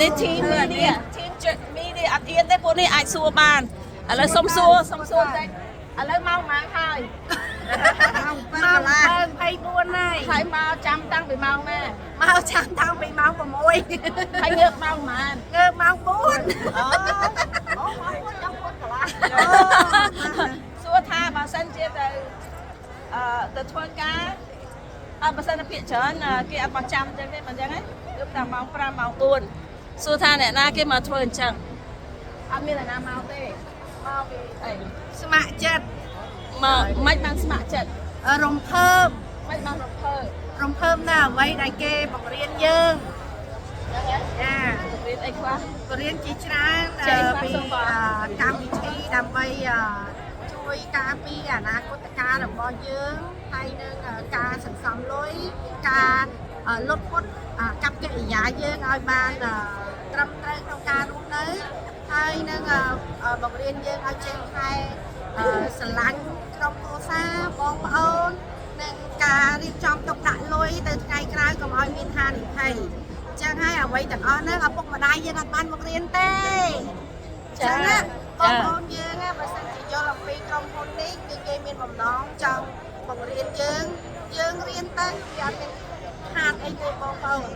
នេះធីមនេះធីមមីនេះអត់ទៀនទេពួកនេះអាចសួរបានឥឡូវសុំសួរតែឥឡូវមកម៉ាំងហើយម៉ោង7:24ហើយមកចាំតាំងពីម៉ោងណាមកចាំតាំងពីម៉ោង6ហើយងើបម៉ោងប៉ុន្មានងើបម៉ោង4អូម៉ោង4ចាំ4កន្លះសួរថាបើសិនជាទៅធ្វើការបើសិនតែពាក្យច្រើនគេអត់មកចាំអញ្ចឹងទេមិនអញ្ចឹងហ៎គឺតែម៉ោង5ម៉ោង4សួរថាអ្នកណាគេមកធ្វើអញ្ចឹងអត់មានអ្នកណាមកទេមកពីអីស្ម័គ្រចិត្តមកមិនបានស្ម័គ្រចិត្តរំភើបមិនបានរំភើបណាអ្វីដែលគេបង្រៀនយើងចាបង្រៀនអីខ្លះបង្រៀនជាច្រើនពីកម្មវិធីដើម្បីជួយការពារអនាគតកាលរបស់យើងហើយនឹងការសន្សំលុយការលុបពុតកັບកិរិយាយើងឲ្យបានត្រឹមត្រូវក្នុងការរស់នៅហើយនឹងបង្រៀនយើងឲ្យចេះថែស្រឡាញ់ក្រុមគ្រួសារបងប្អូននិងការរៀបចំទុកដាក់លុយទៅថ្ងៃក្រោយកុំឲ្យមានហានិភ័យអញ្ចឹងហើយអ្វីទាំងអស់ហ្នឹងឪពុកម្ដាយយើងអត់បានបង្រៀនទេអញ្ចឹងណាបងប្អូនយើងបើសិនជាយល់អំពីក្រុមហ៊ុននេះគឺគេមានបំណងចង់បង្រៀនយើងរៀនទៅវាអត់មានខាតអីទេបងប្អូន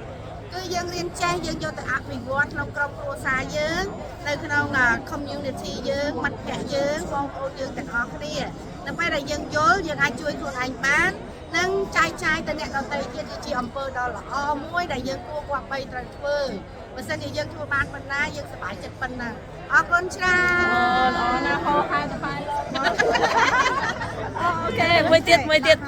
គឺយើងរៀនចេះយើងយកទៅអភិវឌ្ឍក្នុងក្រុមគ្រួសារយើងនៅក្នុង community យើងមិត្តភក្តិយើងបងប្អូនយើងទាំងអស់គ្នានៅពេលដែលយើងយល់យើងអាចជួយខ្លួនឯងបាននិងចែកចាយទៅអ្នកដទៃទៀតជាអំពើដ៏ល្អមួយដែលយើងគួរគប្បីត្រូវធ្វើបើសិនជាយើងធ្វើបានប៉ុណ្ណាយើងសប្បាយចិត្តប៉ុណ្ណាអរគុណច្រើនល្អណាស់ហោខែទៅបាយលោកអូខេមួយទៀត